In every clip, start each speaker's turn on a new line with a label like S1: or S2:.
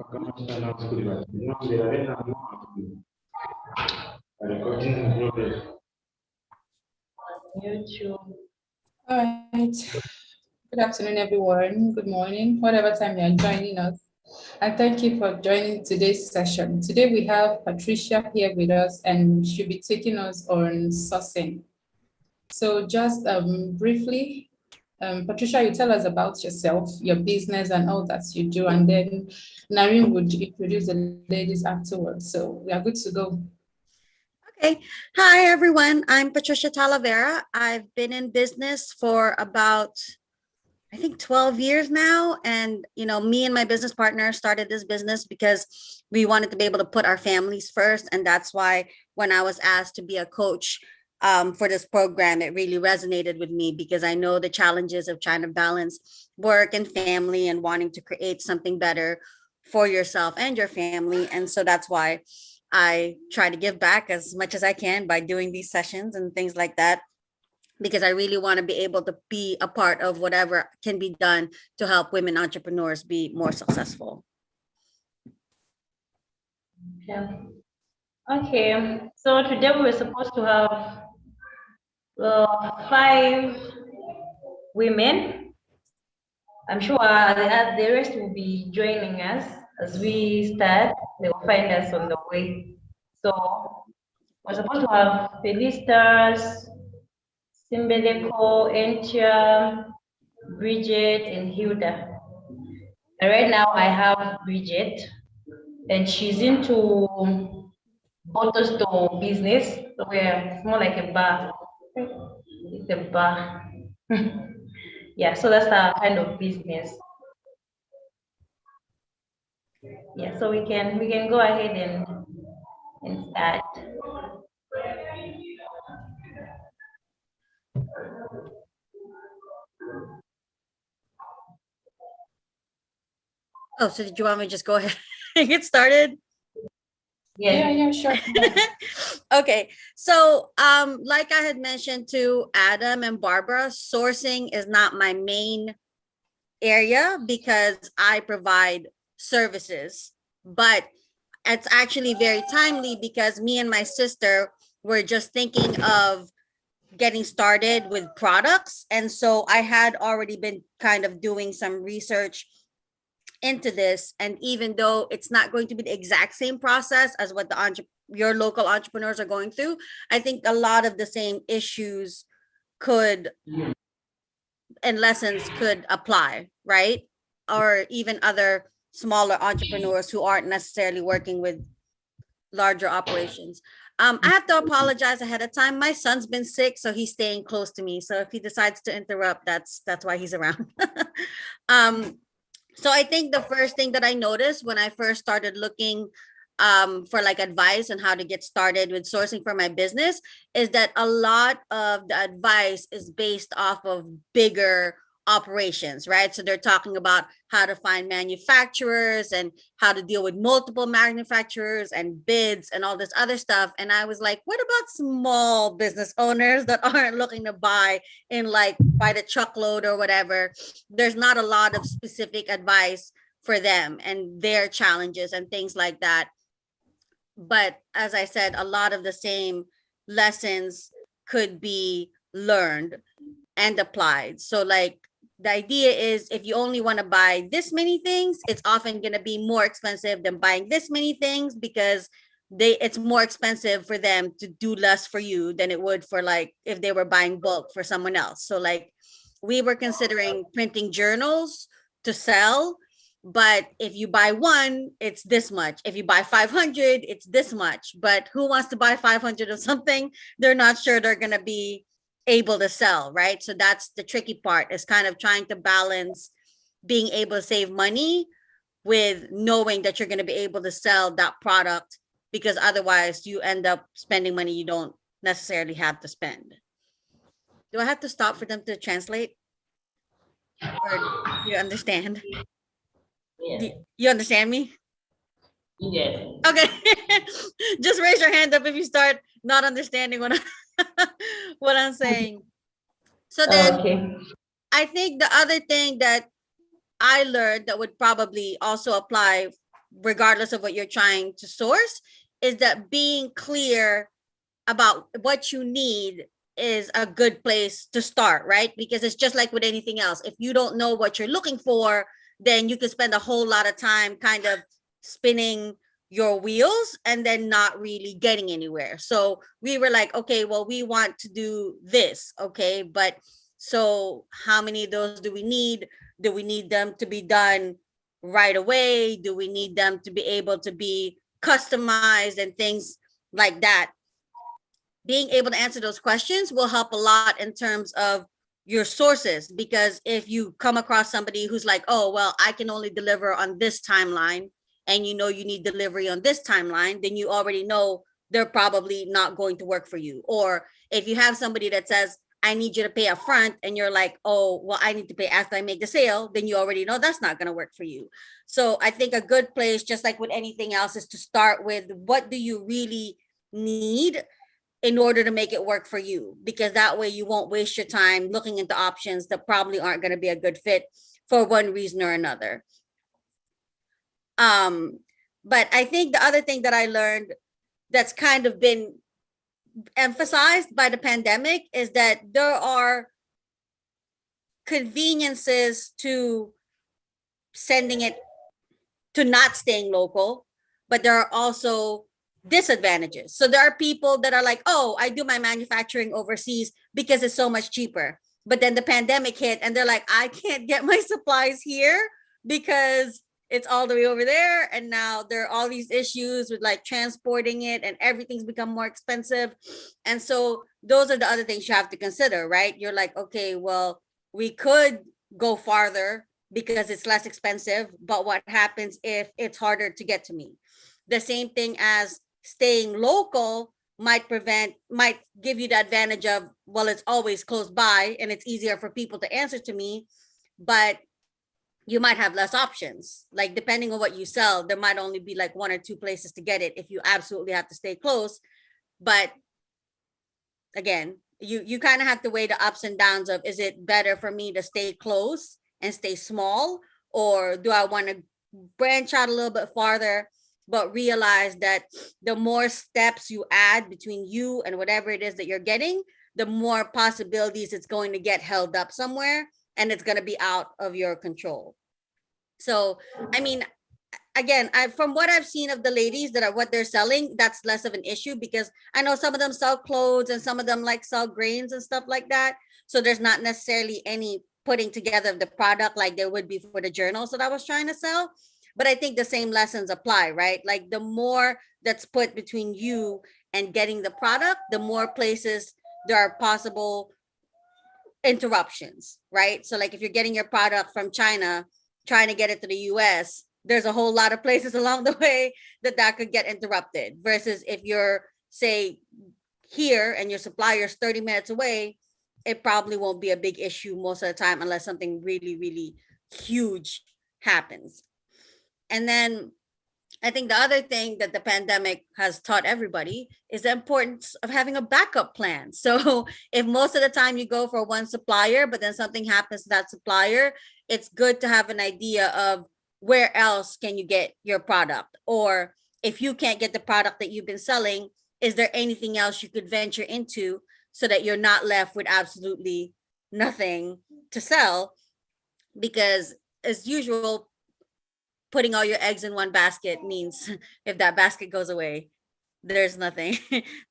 S1: YouTube. All right. Good afternoon, everyone. Good morning, whatever time you're joining us. And thank you for joining today's session. Today we have Patricia here with us, and she'll be taking us on sourcing. So just briefly, Patricia, you tell us about yourself, your business, and all that you do, and then Narine would introduce the ladies afterwards. So we are good to go.
S2: Okay. Hi, everyone. I'm Patricia Talavera. I've been in business for about, I think, 12 years now. And, me and my business partner started this business because we wanted to be able to put our families first. And that's why when I was asked to be a coach for this program, it really resonated with me because I know the challenges of trying to balance work and family and wanting to create something better for yourself and your family. And so that's why I try to give back as much as I can by doing these sessions and things like that, because I really want to be able to be a part of whatever can be done to help women entrepreneurs be more successful.
S3: Yeah. Okay, so today we were supposed to have 5 women. I'm sure the rest will be joining us as we start. They will find us on the way. So we're supposed to have Felicitas, Simbeleko, Entia, Bridget, and Hilda. And right now I have Bridget, and she's into bottle store business. So it's more like a bar. It's a bar. Yeah, so that's our kind of business. Yeah, so we can go ahead and start.
S2: Oh, so did you want me to just go ahead and get started?
S1: Yeah, sure.
S2: Okay, so like I had mentioned to Adam and Barbara, sourcing is not my main area because I provide services, but it's actually very timely because me and my sister were just thinking of getting started with products. And so I had already been kind of doing some research into this. And even though it's not going to be the exact same process as what your local entrepreneurs are going through, I think a lot of the same issues could and lessons could apply, right? Or even other smaller entrepreneurs who aren't necessarily working with larger operations. I have to apologize ahead of time. My son's been sick, so he's staying close to me. So if he decides to interrupt, that's why he's around. So I think the first thing that I noticed when I first started looking for like advice on how to get started with sourcing for my business is that a lot of the advice is based off of bigger operations, right? So they're talking about how to find manufacturers and how to deal with multiple manufacturers and bids and all this other stuff. And I was like, what about small business owners that aren't looking to buy by the truckload or whatever? There's not a lot of specific advice for them and their challenges and things like that. But as I said, a lot of the same lessons could be learned and applied. So like the idea is if you only want to buy this many things, it's often going to be more expensive than buying this many things because it's more expensive for them to do less for you than it would for like if they were buying bulk for someone else. So like we were considering printing journals to sell. But if you buy one, it's this much. If you buy 500, it's this much. But who wants to buy 500 of something they're not sure they're going to be able to sell, right? So that's the tricky part, is kind of trying to balance being able to save money with knowing that you're going to be able to sell that product, because otherwise you end up spending money you don't necessarily have to spend. Do I have to stop for them to translate? Or do you understand?
S3: Yeah.
S2: You understand me?
S3: Yes.
S2: Okay. Just raise your hand up if you start not understanding what I'm saying. So then
S3: Okay.
S2: I think the other thing that I learned that would probably also apply regardless of what you're trying to source, is that being clear about what you need is a good place to start, right? Because it's just like with anything else. If you don't know what you're looking for, then you can spend a whole lot of time kind of spinning your wheels and then not really getting anywhere. So we were like, okay, well, we want to do this. Okay, but so how many of those do we need? Do we need them to be done right away? Do we need them to be able to be customized and things like that? Being able to answer those questions will help a lot in terms of your sources, because if you come across somebody who's like, oh, well, I can only deliver on this timeline, and you know you need delivery on this timeline, then you already know they're probably not going to work for you. Or if you have somebody that says, I need you to pay up front, and you're like, oh, well, I need to pay after I make the sale, then you already know that's not going to work for you. So I think a good place, just like with anything else, is to start with what do you really need in order to make it work for you, because that way you won't waste your time looking into options that probably aren't going to be a good fit for one reason or another. But I think the other thing that I learned that's kind of been emphasized by the pandemic is that there are conveniences to sending it, to not staying local, but there are also disadvantages. So there are people that are like, oh, I do my manufacturing overseas because it's so much cheaper. But then the pandemic hit and they're like, I can't get my supplies here because it's all the way over there. And now there are all these issues with like transporting it, and everything's become more expensive. And so those are the other things you have to consider, right? You're like, okay, well, we could go farther because it's less expensive, but what happens if it's harder to get to me? The same thing as staying local might give you the advantage of, well, it's always close by and it's easier for people to answer to me, but you might have less options. Like depending on what you sell, there might only be like 1 or 2 places to get it if you absolutely have to stay close. But again, you kind of have to weigh the ups and downs of, is it better for me to stay close and stay small, or do I want to branch out a little bit farther, but realize that the more steps you add between you and whatever it is that you're getting, the more possibilities it's going to get held up somewhere and it's going to be out of your control. So, I mean, again, from what I've seen of the ladies that are what they're selling, that's less of an issue, because I know some of them sell clothes and some of them like sell grains and stuff like that. So there's not necessarily any putting together of the product like there would be for the journals that I was trying to sell. But I think the same lessons apply, right? Like the more that's put between you and getting the product, the more places there are possible interruptions, right? So like if you're getting your product from China, trying to get it to the US, there's a whole lot of places along the way that could get interrupted, versus if you're, say, here and your supplier is 30 minutes away, it probably won't be a big issue most of the time unless something really, really huge happens. And then I think the other thing that the pandemic has taught everybody is the importance of having a backup plan. So if most of the time you go for one supplier, but then something happens to that supplier, it's good to have an idea of where else can you get your product? Or if you can't get the product that you've been selling, is there anything else you could venture into so that you're not left with absolutely nothing to sell? Because as usual, putting all your eggs in one basket means if that basket goes away, there's nothing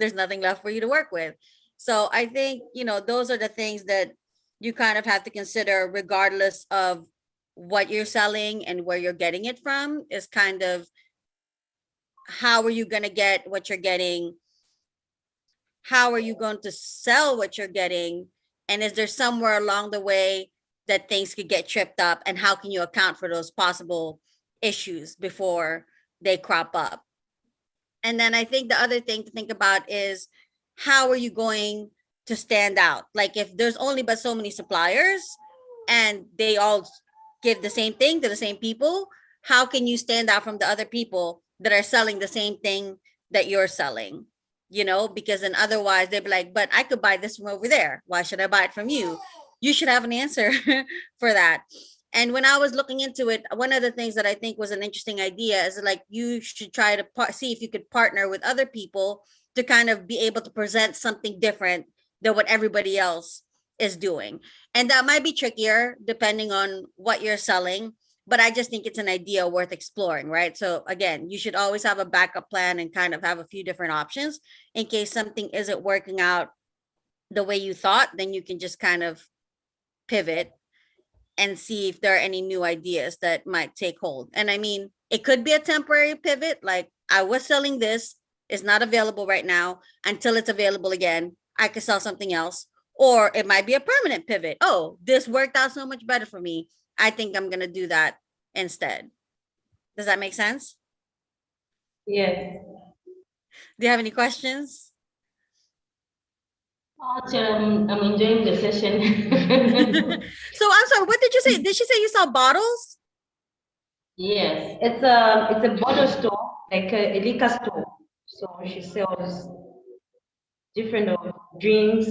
S2: left for you to work with. So I think, those are the things that you kind of have to consider, regardless of what you're selling and where you're getting it from, is kind of how are you going to get what you're getting? How are you going to sell what you're getting? And is there somewhere along the way that things could get tripped up? And how can you account for those possible issues before they crop up? And then I think the other thing to think about is, how are you going to stand out? Like if there's only but so many suppliers and they all give the same thing to the same people, how can you stand out from the other people that are selling the same thing that you're selling? Because then otherwise they'd be like, but I could buy this from over there. Why should I buy it from you? You should have an answer for that. And when I was looking into it, one of the things that I think was an interesting idea is like you should try to see if you could partner with other people to kind of be able to present something different than what everybody else is doing. And that might be trickier depending on what you're selling, but I just think it's an idea worth exploring, right? So again, you should always have a backup plan and kind of have a few different options in case something isn't working out the way you thought, then you can just kind of pivot and see if there are any new ideas that might take hold. And I mean, it could be a temporary pivot, like I was selling this, it's not available right now. Until it's available again, I could sell something else. Or it might be a permanent pivot. Oh, this worked out so much better for me. I think I'm gonna do that instead. Does that make sense?
S3: Yes.
S2: Do you have any questions?
S4: I'm enjoying the session.
S2: So I'm sorry, what did you say? Did she say you saw bottles?
S4: Yes.
S3: It's a bottle store, like a liquor store. So she sells different of drinks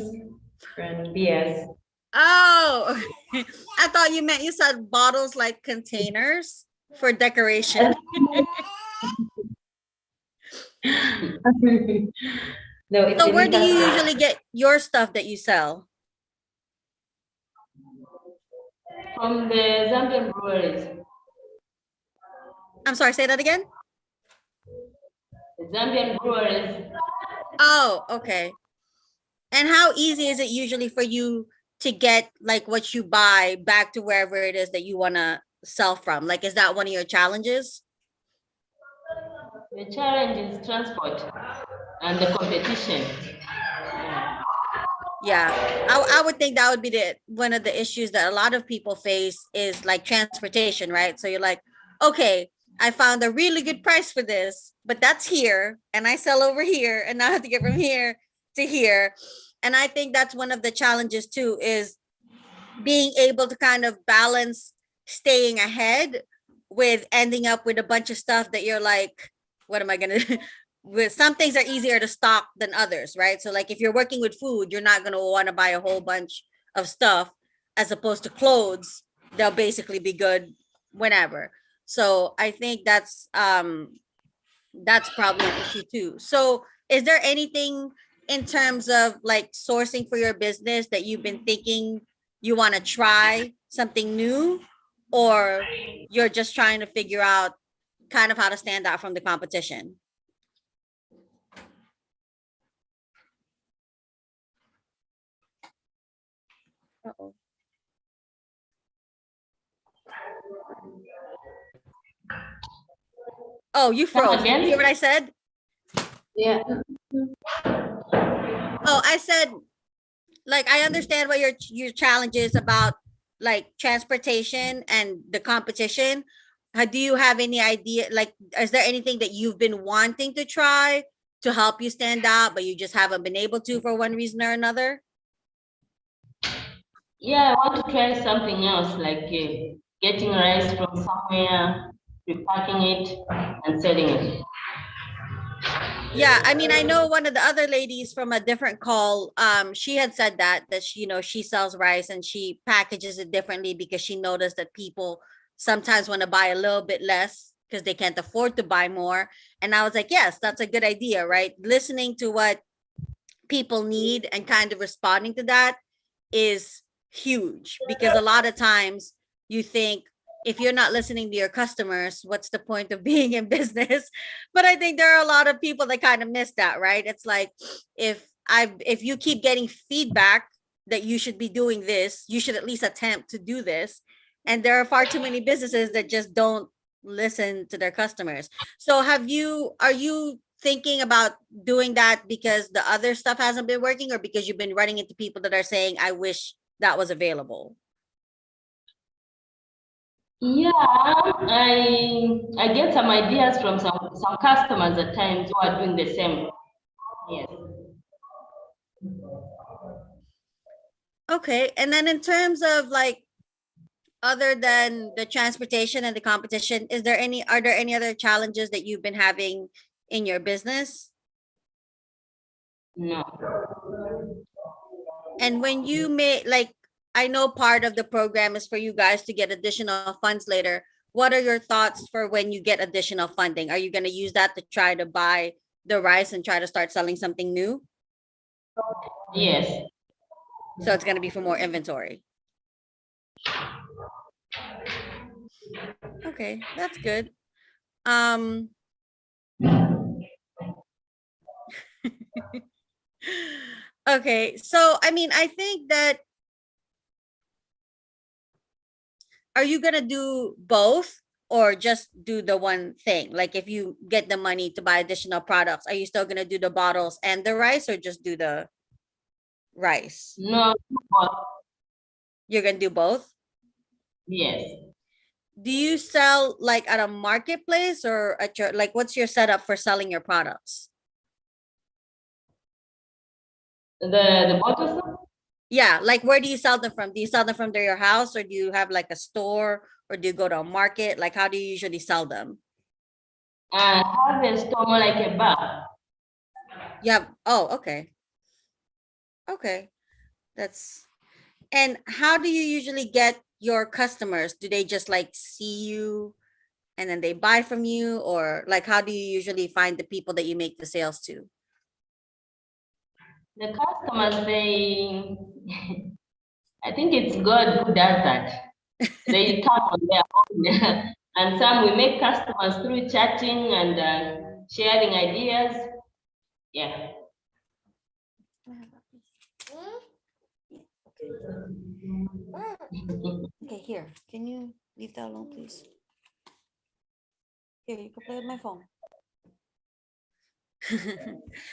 S3: and beers.
S2: Oh, I thought you meant you said bottles like containers for decoration.
S3: No, it's
S2: So
S3: a
S2: where do
S3: liquor
S2: you
S3: store.
S2: usually get your stuff that you sell?
S4: From the Zambian breweries.
S2: I'm sorry, say that again.
S4: The Zambian breweries.
S2: Oh, okay. And how easy is it usually for you to get like what you buy back to wherever it is that you want to sell from? Like, is that one of your challenges?
S4: The challenge is transport and the competition.
S2: Yeah, I would think that would be one of the issues that a lot of people face is like transportation, right? So you're like, okay, I found a really good price for this, but that's here, and I sell over here, and now I have to get from here to here. And I think that's one of the challenges too, is being able to kind of balance staying ahead with ending up with a bunch of stuff that you're like, what am I gonna with some things are easier to stock than others, right? So like if you're working with food, you're not gonna want to buy a whole bunch of stuff as opposed to clothes. They'll basically be good whenever. So I think that's probably an issue too. So is there anything in terms of like sourcing for your business that you've been thinking you want to try something new, or you're just trying to figure out kind of how to stand out from the competition? Uh-oh. Oh, you froze. Did you hear what I said?
S3: Yeah.
S2: Oh, I said, like, I understand what your challenge is about, like transportation and the competition. Do you have any idea? Like, is there anything that you've been wanting to try to help you stand out, but you just haven't been able to for one reason or another?
S4: Yeah, I want to try something else, like getting rice from somewhere, repacking it, and selling it.
S2: Yeah, I mean, I know one of the other ladies from a different call, she had said that she, she sells rice and she packages it differently because she noticed that people sometimes want to buy a little bit less because they can't afford to buy more. And I was like, yes, that's a good idea, right? Listening to what people need and kind of responding to that is huge, because a lot of times you think, if you're not listening to your customers, what's the point of being in business? But I think there are a lot of people that kind of miss that, right? It's like, if you keep getting feedback that you should be doing this, you should at least attempt to do this. And there are far too many businesses that just don't listen to their customers. So are you thinking about doing that because the other stuff hasn't been working, or because you've been running into people that are saying, I wish that was available?
S4: Yeah, I get some ideas from some customers at times who are doing the same. Yes.
S2: Okay, and then in terms of like, other than the transportation and the competition, are there any other challenges that you've been having in your business?
S4: No.
S2: And when you make, like, I know part of the program is for you guys to get additional funds later. What are your thoughts for when you get additional funding? Are you going to use that to try to buy the rice and try to start selling something new?
S4: Yes.
S2: So it's going to be for more inventory. Okay, that's good. Okay, so I mean, I think that, are you gonna do both or just do the one thing? Like if you get the money to buy additional products, are you still gonna do the bottles and the rice or just do the rice?
S4: No, but
S2: You're gonna do both?
S4: yes.
S2: Do you sell like at a marketplace or at your, like what's your setup for selling your products?
S4: The bottles,
S2: Yeah, like where do you sell them from? Do you sell them from your house or do you have like a store or do you go to a market? Like how do you usually sell them?
S4: I have a store more like a bar.
S2: Yeah. Oh, okay. Okay. That's, and how do you usually get your customers? Do they just like see you and then they buy from you, or like how do you usually find the people that you make the sales to?
S4: The customers, they, I think it's God who does that. They come on their own. And some we make customers through chatting and sharing ideas. Yeah.
S2: Okay, here. Can you leave that alone, please? Here, you can play with my phone.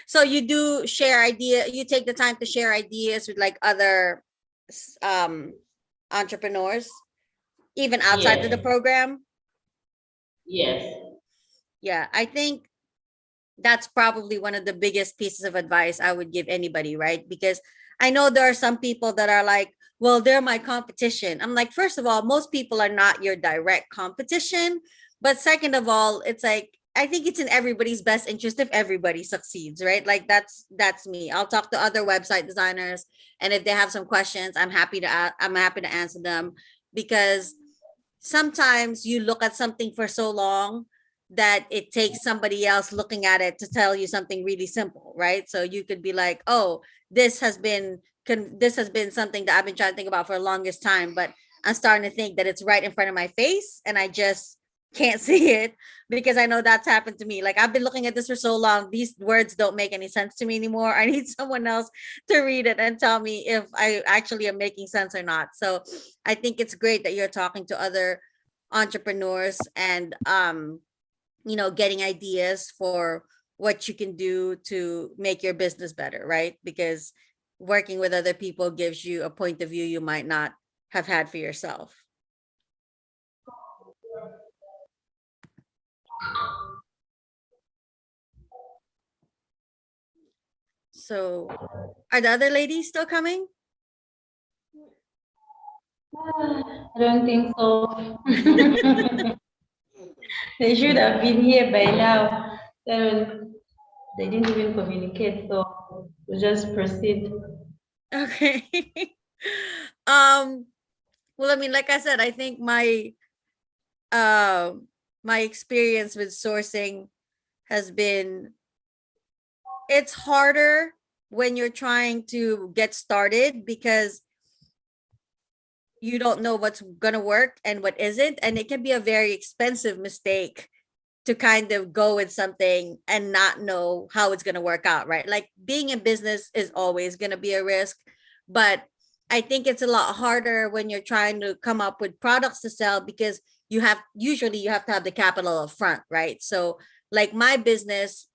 S2: So you do share idea, you take the time to share ideas with like other entrepreneurs, even outside of the
S4: Yes.
S2: program?
S4: Yes.
S2: Yeah, I think that's probably one of the biggest pieces of advice I would give anybody, right? Because I know there are some people that are like, well, they're my competition. I'm like, first of all, most people are not your direct competition. But second of all, it's like, I think it's in everybody's best interest if everybody succeeds, right? Like that's me. I'll talk to other website designers, and if they have some questions, I'm happy to answer them, because sometimes you look at something for so long that it takes somebody else looking at it to tell you something really simple, right? So you could be like, oh, this has been something that I've been trying to think about for the longest time, but I'm starting to think that it's right in front of my face and I just can't see it, because I know that's happened to me. Like I've been looking at this for so long, these words don't make any sense to me anymore. I need someone else to read it and tell me if I actually am making sense or not. So I think it's great that you're talking to other entrepreneurs and getting ideas for what you can do to make your business better, right? Because working with other people gives you a point of view you might not have had for yourself. So are the other ladies still coming?
S3: I don't think so. They should have been here by now. They didn't even communicate, so we'll just proceed.
S2: Okay. Well, I mean, like I said, I think uh my experience with sourcing has been, it's harder when you're trying to get started because you don't know what's going to work and what isn't, and it can be a very expensive mistake to kind of go with something and not know how it's going to work out, right? Like being in business is always going to be a risk, but I think it's a lot harder when you're trying to come up with products to sell, because you have to have the capital up front, right? So like my business,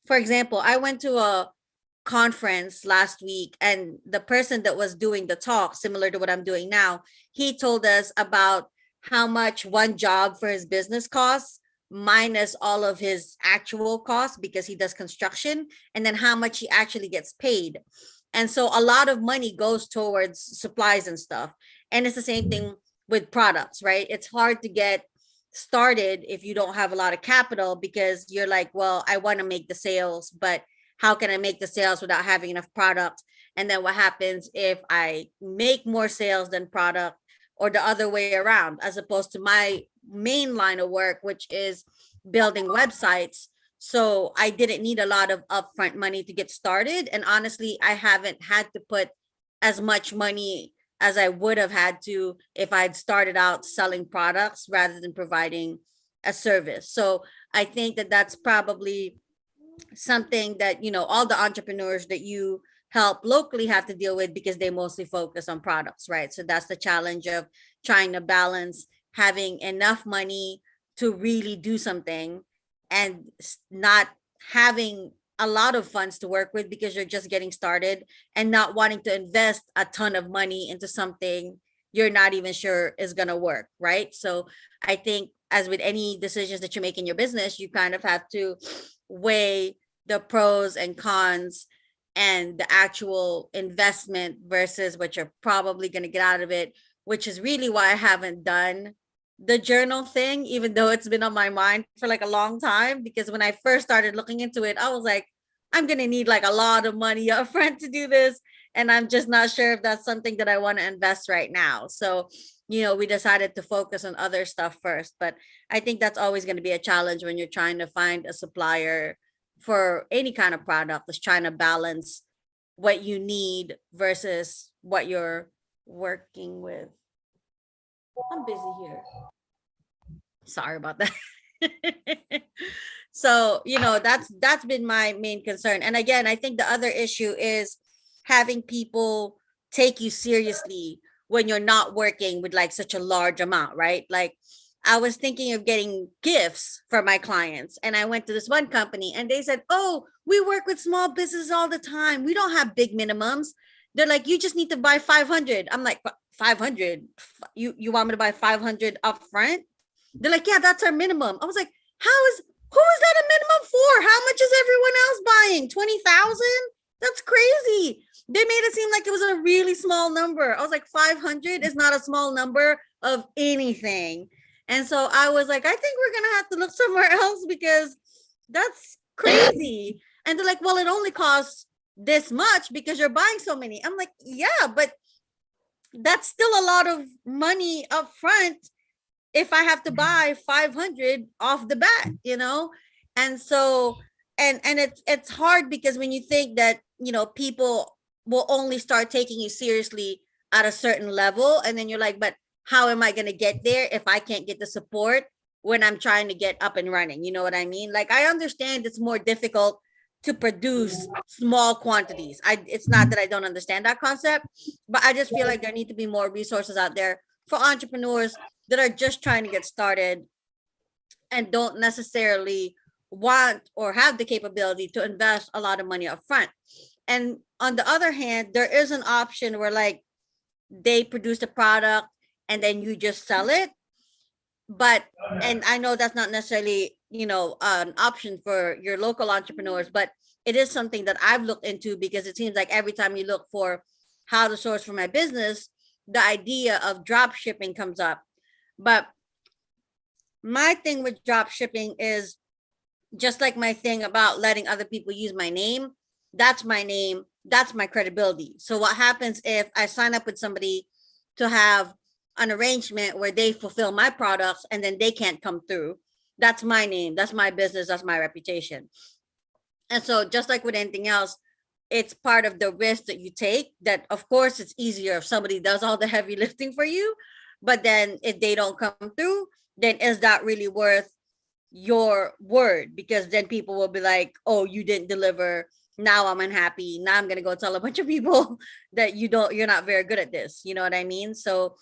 S2: for example, I went to a conference last week, and the person that was doing the talk, similar to what I'm doing now, he told us about how much one job for his business costs, minus all of his actual costs because he does construction, and then how much he actually gets paid. And so a lot of money goes towards supplies and stuff. And it's the same thing with products, right? It's hard to get started if you don't have a lot of capital, because you're like, well, I want to make the sales, but how can I make the sales without having enough product? And then what happens if I make more sales than product, or the other way around, as opposed to my main line of work, which is building websites. So I didn't need a lot of upfront money to get started. And honestly, I haven't had to put as much money as I would have had to if I'd started out selling products rather than providing a service. So I think that that's probably something that, you know, all the entrepreneurs that you help locally have to deal with, because they mostly focus on products, right? So that's the challenge of trying to balance having enough money to really do something and not having a lot of funds to work with because you're just getting started, and not wanting to invest a ton of money into something you're not even sure is going to work, right? So I think, as with any decisions that you make in your business, you kind of have to weigh the pros and cons and the actual investment versus what you're probably going to get out of it, which is really why I haven't done the journal thing, even though it's been on my mind for like a long time. Because when I first started looking into it, I was like, I'm going to need like a lot of money up front to do this. And I'm just not sure if that's something that I want to invest right now. So, you know, we decided to focus on other stuff first. But I think that's always going to be a challenge when you're trying to find a supplier for any kind of product, is trying to balance what you need versus what you're working with. I'm busy here. Sorry about that. So, you know, that's been my main concern. And again, I think the other issue is having people take you seriously when you're not working with like such a large amount, right? Like, I was thinking of getting gifts for my clients, and I went to this one company and they said, "Oh, we work with small businesses all the time. We don't have big minimums." They're like, "You just need to buy 500." I'm like, 500? You want me to buy 500 up front? They're like, "Yeah, that's our minimum." I was like, who is that a minimum for? How much is everyone else buying? 20,000? That's crazy. They made it seem like it was a really small number. I was like, 500 is not a small number of anything. And so I was like, I think we're going to have to look somewhere else because that's crazy. And they're like, "Well, it only costs this much because you're buying so many." I'm like, yeah, but that's still a lot of money up front if I have to buy 500 off the bat, you know? And so, and it's hard because when you think that, you know, people will only start taking you seriously at a certain level, and then you're like, but how am I going to get there if I can't get the support when I'm trying to get up and running? You know what I mean? Like, I understand it's more difficult to produce small quantities. It's not that I don't understand that concept, but I just feel like there need to be more resources out there for entrepreneurs that are just trying to get started and don't necessarily want or have the capability to invest a lot of money up front. And on the other hand, there is an option where like they produce a product and then you just sell it. But, and I know that's not necessarily, you know, an option for your local entrepreneurs, but it is something that I've looked into, because it seems like every time you look for how to source for my business, the idea of drop shipping comes up. But my thing with drop shipping is just like my thing about letting other people use my name. That's my name. That's my credibility. So what happens if I sign up with somebody to have an arrangement where they fulfill my products and then they can't come through? That's my name. That's my business. That's my reputation. And so just like with anything else, it's part of the risk that you take, that of course it's easier if somebody does all the heavy lifting for you, but then if they don't come through, then is that really worth your word? Because then people will be like, "Oh, you didn't deliver. Now I'm unhappy. Now I'm going to go tell a bunch of people that you're not very good at this." You know what I mean? So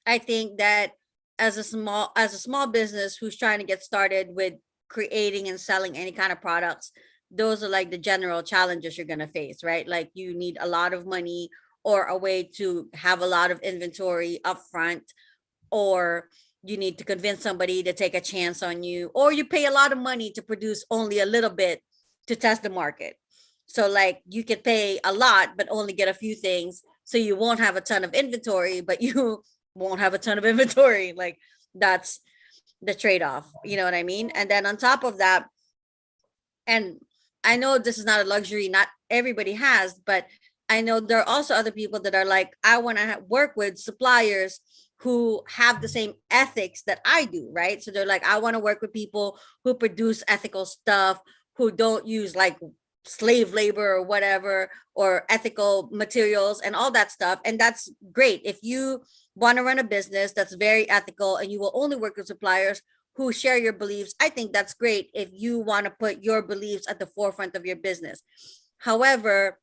S2: I think that as a small business who's trying to get started with creating and selling any kind of products, those are like the general challenges you're going to face, right? Like, you need a lot of money or a way to have a lot of inventory up front, or you need to convince somebody to take a chance on you, or you pay a lot of money to produce only a little bit to test the market. So like, you could pay a lot but only get a few things, so you won't have a ton of inventory, but you won't have a ton of inventory. Like, that's the trade-off, you know what I mean? And then on top of that, and I know this is not a luxury not everybody has, but I know there are also other people that are like, I want to work with suppliers who have the same ethics that I do, right? So they're like, I want to work with people who produce ethical stuff, who don't use like slave labor or whatever, or ethical materials and all that stuff. And that's great. If you want to run a business that's very ethical and you will only work with suppliers who share your beliefs, I think that's great if you want to put your beliefs at the forefront of your business. However,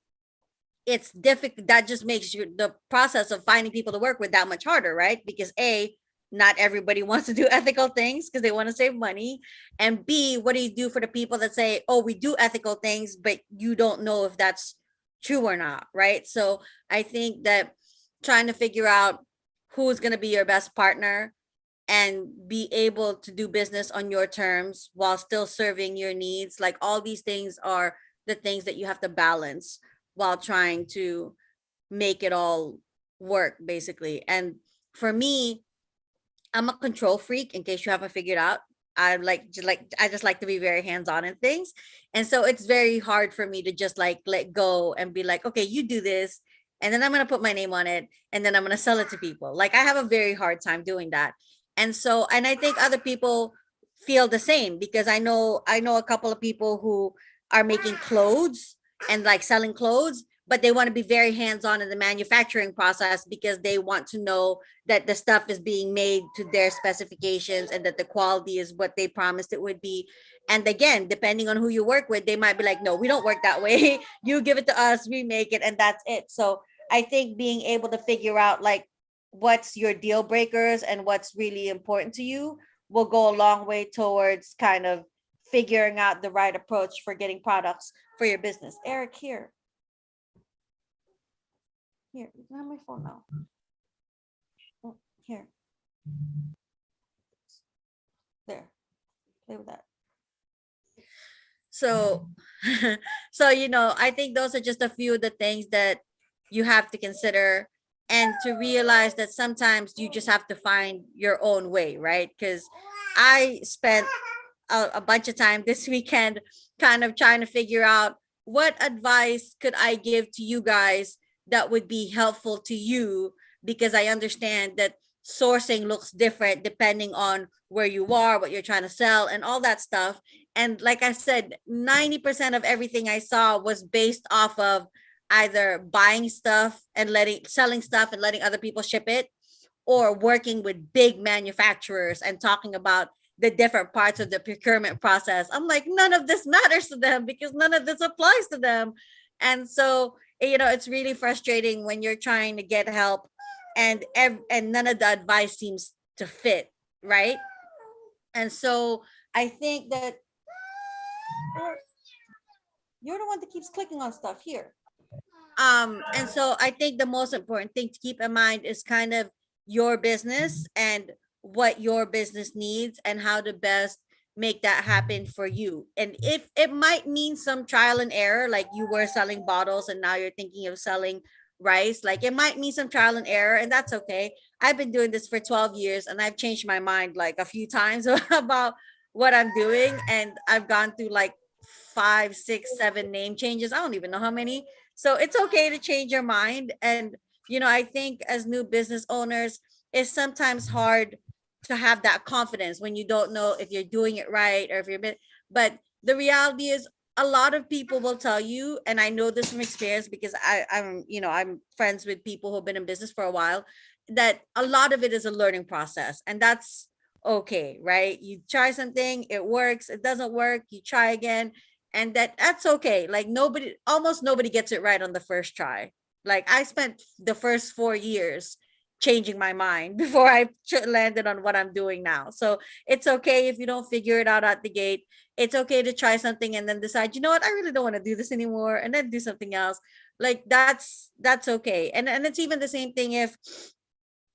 S2: it's difficult. That just makes the process of finding people to work with that much harder, right? Because A, not everybody wants to do ethical things because they want to save money. And B, what do you do for the people that say, oh, we do ethical things, but you don't know if that's true or not, right? So I think that trying to figure out who's going to be your best partner and be able to do business on your terms while still serving your needs, like all these things are the things that you have to balance while trying to make it all work, basically. And for me, I'm a control freak, in case you haven't figured out. I just like to be very hands-on in things. And so it's very hard for me to just like let go and be like, okay, you do this, and then I'm gonna put my name on it, and then I'm gonna sell it to people. Like I have a very hard time doing that. And so, and I think other people feel the same, because I know a couple of people who are making clothes and like selling clothes, but they want to be very hands-on in the manufacturing process because they want to know that the stuff is being made to their specifications and that the quality is what they promised it would be. And again, depending on who you work with, they might be like, no, we don't work that way. You give it to us, we make it, and that's it. So I think being able to figure out like what's your deal breakers and what's really important to you will go a long way towards kind of figuring out the right approach for getting products for your business. Eric, here. Here, you can have my phone now. Oh, here. There. Play with that. So, so I think those are just a few of the things that you have to consider, and to realize that sometimes you just have to find your own way, right? Because I spent a bunch of time this weekend kind of trying to figure out what advice could I give to you guys that would be helpful to you, because I understand that sourcing looks different depending on where you are, what you're trying to sell, and all that stuff. And like I said, 90% of everything I saw was based off of either buying stuff and selling stuff and letting other people ship it, or working with big manufacturers and talking about the different parts of the procurement process. I'm like, none of this matters to them because none of this applies to them. And so, it's really frustrating when you're trying to get help and none of the advice seems to fit, right? And so I think that you're the one that keeps clicking on stuff here. And so I think the most important thing to keep in mind is kind of your business and what your business needs and how to best make that happen for you. And if it might mean some trial and error, like you were selling bottles and now you're thinking of selling rice, like it might mean some trial and error, and that's okay. I've been doing this for 12 years and I've changed my mind like a few times about what I'm doing. And I've gone through like 5, 6, 7 name changes. I don't even know how many. So it's okay to change your mind. And, I think as new business owners, it's sometimes hard to have that confidence when you don't know if you're doing it right or if but the reality is a lot of people will tell you, and I know this from experience because I'm friends with people who've been in business for a while, that a lot of it is a learning process, and that's okay, right? You try something, it works, it doesn't work, you try again, and that's okay. Like almost nobody gets it right on the first try. Like I spent the first 4 years changing my mind before I landed on what I'm doing now. So it's okay if you don't figure it out at the gate. It's okay to try something and then decide, you know what, I really don't want to do this anymore, and then do something else. Like that's okay. And it's even the same thing if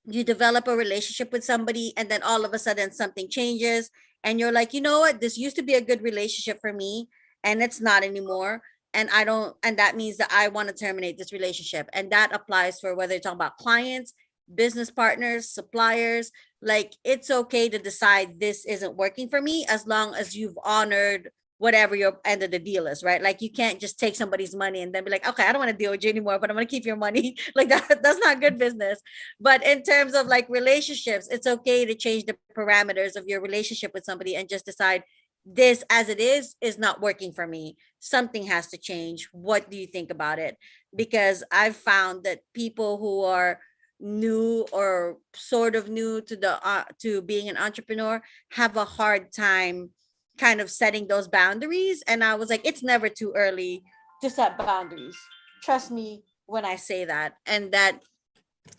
S2: you develop a relationship with somebody and then all of a sudden something changes and you're like, you know what, this used to be a good relationship for me and it's not anymore. And that means that I want to terminate this relationship. And that applies for whether you're talking about clients, business partners, suppliers. Like it's okay to decide this isn't working for me as long as you've honored whatever your end of the deal is, right? Like you can't just take somebody's money and then be like, okay, I don't want to deal with you anymore, but I'm going to keep your money. Like that's not good business. But in terms of like relationships, it's okay to change the parameters of your relationship with somebody and just decide this as it is not working for me. Something has to change. What do you think about it? Because I've found that people who are new or sort of new to the to being an entrepreneur have a hard time kind of setting those boundaries. And I was like, it's never too early to set boundaries. Trust me when I say that. And that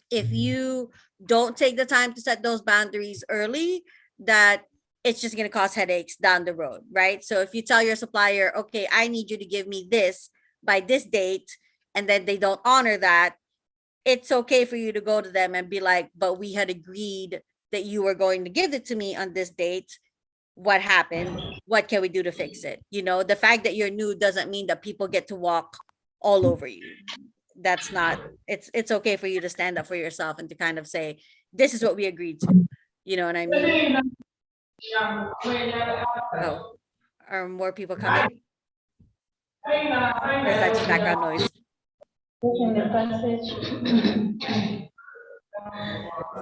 S2: if you don't take the time to set those boundaries early, that it's just going to cause headaches down the road, right? So if you tell your supplier, okay, I need you to give me this by this date, and then they don't honor that, it's okay for you to go to them and be like, but we had agreed that you were going to give it to me on this date. What happened? What can we do to fix it? You know, the fact that you're new doesn't mean that people get to walk all over you. That's not, it's okay for you to stand up for yourself and to kind of say, this is what we agreed to. You know what I mean? Oh, are more people coming? Or is that just background noise?
S3: In the passage.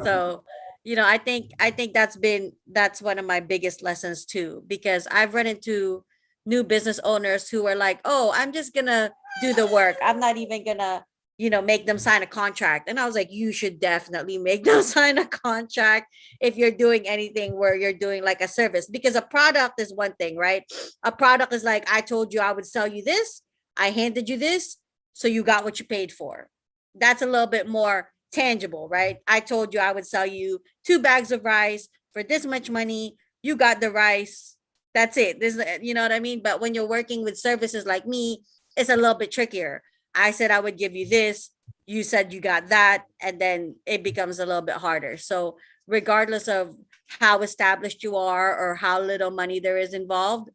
S2: So, you know, I think that's one of my biggest lessons too, because I've run into new business owners who are like, oh, I'm just gonna do the work. I'm not even gonna, you know, make them sign a contract. And I was like, you should definitely make them sign a contract if you're doing anything where you're doing like a service, because a product is one thing, right? A product is like, I told you I would sell you this, I handed you this, so you got what you paid for. That's a little bit more tangible, right? I told you I would sell you 2 bags of rice for this much money. You got the rice. That's it. This, you know what I mean? But when you're working with services like me, it's a little bit trickier. I said I would give you this. You said you got that. And then it becomes a little bit harder. So regardless of how established you are or how little money there is involved,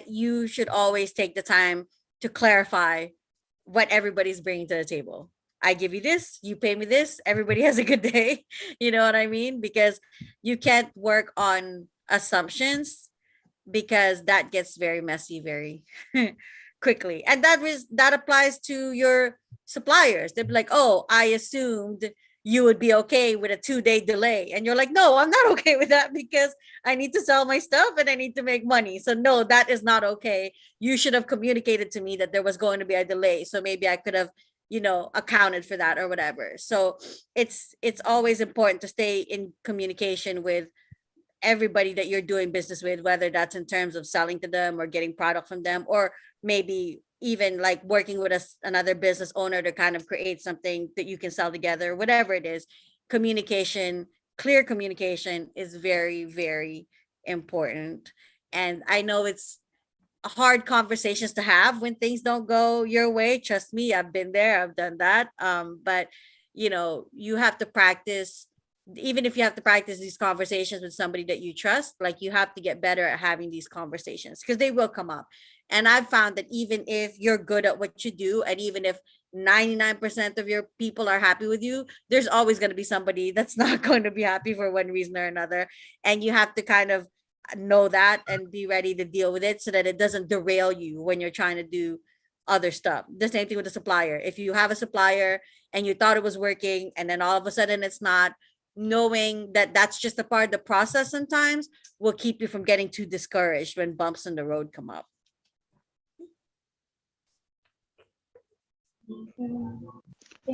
S2: you should always take the time to clarify what everybody's bringing to the table. I give you this, you pay me this, everybody has a good day. You know what I mean? Because you can't work on assumptions, because that gets very messy very quickly. And that applies to your suppliers. They'd be like, oh, I assumed you would be okay with a 2-day delay. And you're like, no, I'm not okay with that, because I need to sell my stuff and I need to make money. So no, that is not okay. You should have communicated to me that there was going to be a delay. So maybe I could have, you know, accounted for that or whatever. So it's always important to stay in communication with everybody that you're doing business with, whether that's in terms of selling to them or getting product from them, or maybe even like working with another business owner to kind of create something that you can sell together, whatever it is. Communication, clear communication is very, very important. And I know it's hard conversations to have when things don't go your way. Trust me, I've been there, I've done that. But you know, you have to practice. Even if you have to practice these conversations with somebody that you trust, like you have to get better at having these conversations, because they will come up. And I've found that even if you're good at what you do, and even if 99% of your people are happy with you, there's always going to be somebody that's not going to be happy for one reason or another. And you have to kind of know that and be ready to deal with it so that it doesn't derail you when you're trying to do other stuff. The same thing with the supplier. If you have a supplier and you thought it was working and then all of a sudden it's not, knowing that that's just a part of the process sometimes will keep you from getting too discouraged when bumps in the road come up.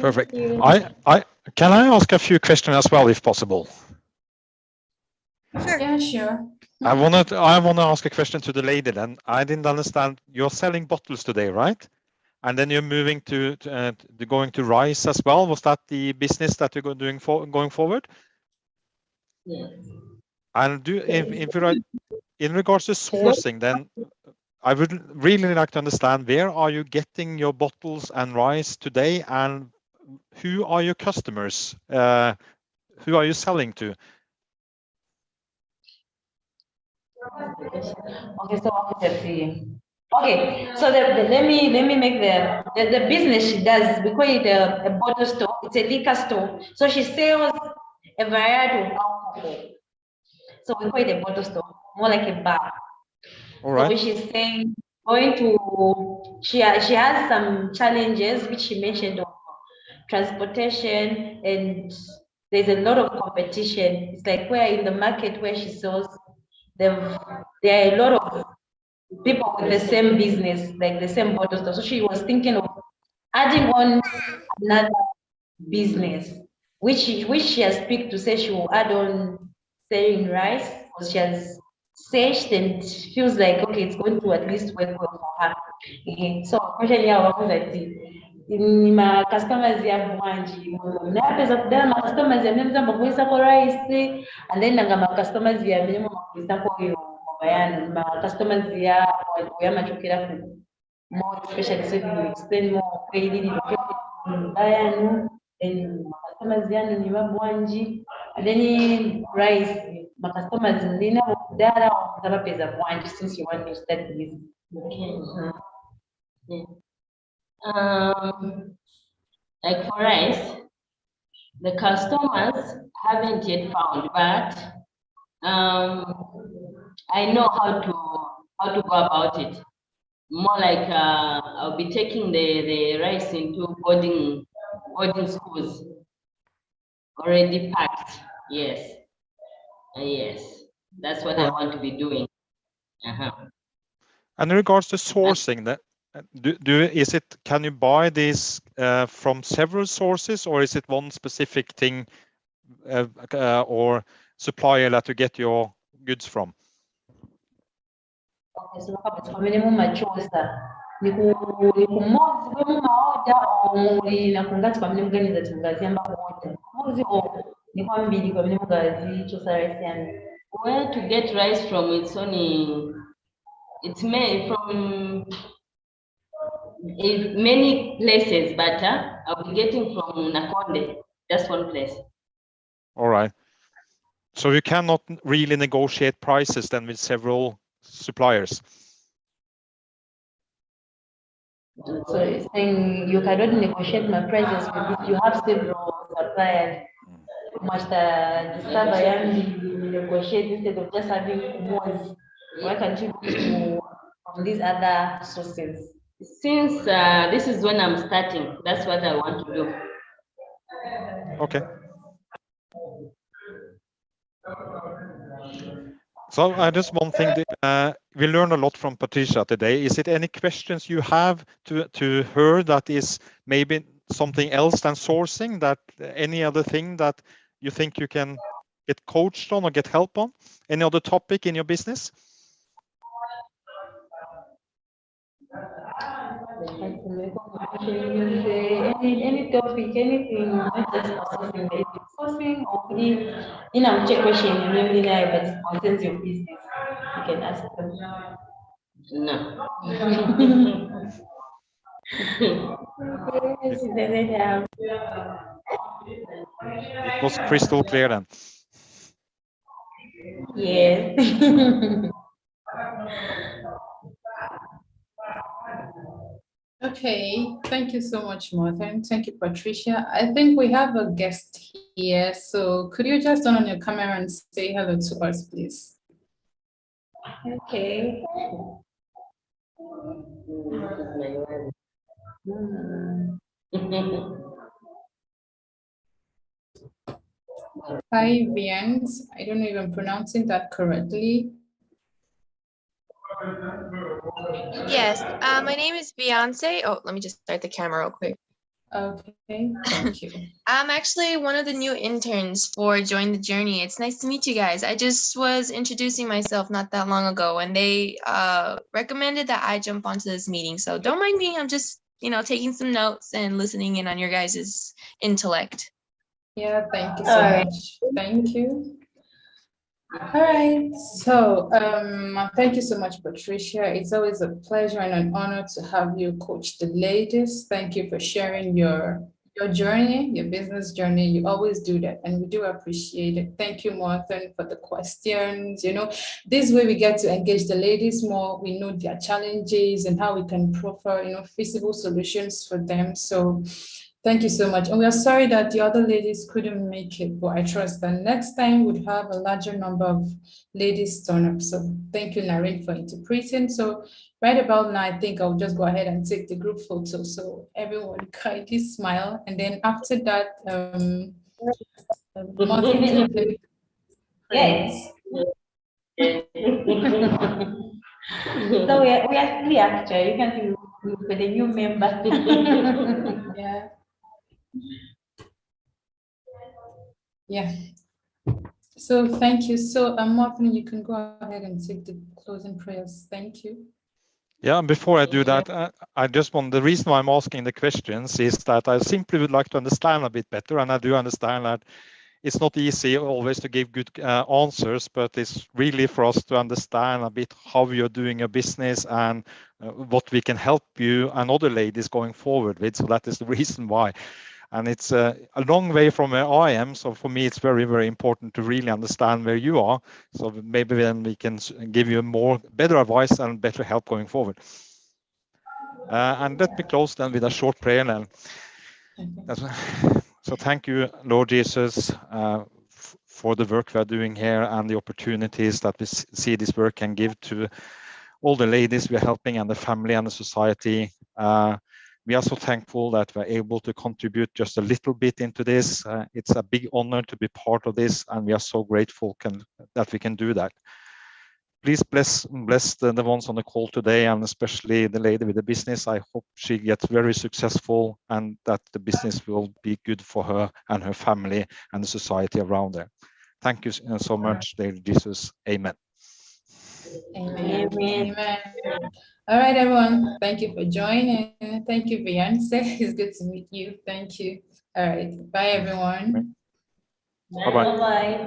S5: Perfect. I can I ask a few questions as well, if possible?
S2: Sure.
S1: Yeah, sure.
S5: I wanna ask a question to the lady. Then I didn't understand. You're selling bottles today, right? And then you're moving to going to rice as well. Was that the business that you're doing going forward?
S4: Yes.
S5: And in regards to sourcing, then I would really like to understand, where are you getting your bottles and rice today, and who are your customers? Who are you selling to?
S3: Okay, so let's see. Okay, so let me make the business she does. We call it a bottle store. It's a liquor store. So she sells a variety of alcohol. So we call it a bottle store, more like a bar.
S5: All right.
S3: So she's saying she has some challenges which she mentioned of transportation, and there's a lot of competition. It's like where in the market where she sells, there are a lot of people with the same business, like the same bottle stuff. So she was thinking of adding on another business, which she has picked to say she will add on selling rice, because she has searched and feels like okay, it's going to at least work well for her. So question here was that in my customers ya bwanji napeza kudala ma customers ya mneza mbakuisa ko rice, and then nanga ma customers ya mnemo makuisa ko yo bayana ma customers ya machokera ku more especially so you explain more kweli bayanu and customers yanu ni babwanji, and then rice my customers ndina kudala tabapeza bwanji since you want to start this.
S4: Okay. Yeah. Like for rice, the customers haven't yet found, but I know how to go about it. More like I'll be taking the rice into boarding schools already packed. Yes, yes, that's what I want to be doing.
S5: And in regards to sourcing, that can you buy this from several sources, or is it one specific thing or supplier that you get your goods from?
S3: Okay, so family machosa nikumozi kwe maoda omuli nakungati family muganiza tangazi amba kuoda mozi o nikwambiri family mugazi chosa rice yani.
S4: Where to get rice from? It's made from many places, but I'll be getting from Nakonde, just one place.
S5: All right. So you cannot really negotiate prices then with several suppliers.
S3: So it's saying you cannot negotiate my prices with you have several suppliers. You must discover and negotiate instead of just having more. Why can't you go from these other sources?
S4: Since this is when I'm starting, that's what I want to do.
S5: Okay. So just one thing, we learned a lot from Patricia today. Is it any questions you have to her that is maybe something else than sourcing, that any other thing that you think you can get coached on or get help on? Any other topic in your business?
S3: Any topic, anything, not just sourcing, maybe sourcing or in a check question, maybe but it concerns your business. You can ask them.
S4: No.
S5: It was crystal clear then.
S3: Yes.
S1: Okay, thank you so much, Martin. Thank you, Patricia. I think we have a guest here, so could you just turn on your camera and say hello to us, please?
S3: Okay.
S1: Hi, Vians. I don't know if I'm pronouncing that correctly.
S6: Yes, my name is Beyonce. Oh, let me just start the camera real quick.
S1: Okay, thank you.
S6: I'm actually one of the new interns for Join the Journey. It's nice to meet you guys. I just was introducing myself not that long ago, and they recommended that I jump onto this meeting. So don't mind me. I'm just, taking some notes and listening in on your guys' intellect.
S1: Yeah, thank you so much. Thank you. All right, so thank you so much, Patricia. It's always a pleasure and an honor to have you coach the ladies. Thank you for sharing your journey, your business journey. You always do that, and we do appreciate it. Thank you, Martin, for the questions. This way we get to engage the ladies more. We know their challenges and how we can proffer, feasible solutions for them. So Thank you so much. And we are sorry that the other ladies couldn't make it, but I trust that next time we'd have a larger number of ladies turn up. So thank you, Narine, for interpreting. So right about now, I think I'll just go ahead and take the group photo. So everyone kindly smile. And then after that, Martin can play
S3: Yes. So we are three actually. You can see for the new member.
S1: Yeah. Yeah. So thank you. So Martin, you can go ahead and take the closing prayers. Thank you.
S5: Yeah, and before I do that, I just want, the reason why I'm asking the questions is that I simply would like to understand a bit better, and I do understand that it's not easy always to give good answers, but it's really for us to understand a bit how you're doing your business and what we can help you and other ladies going forward with. So that is the reason why. And it's a long way from where I am. So for me, it's very, very important to really understand where you are. So maybe then we can give you better advice and better help going forward. And let me close then with a short prayer then. So thank you, Lord Jesus, for the work we are doing here and the opportunities that we see this work can give to all the ladies we are helping and the family and the society. We are so thankful that we're able to contribute just a little bit into this. It's a big honor to be part of this, and we are so grateful that we can do that. Please bless the ones on the call today, and especially the lady with the business. I hope she gets very successful and that the business will be good for her and her family and the society around her. Thank you so much, Lord Jesus. Amen.
S1: Amen. Amen. All right, everyone. Thank you for joining. Thank you, Beyonce. It's good to meet you. Thank you. All right. Bye, everyone.
S5: Bye-bye.
S3: Bye.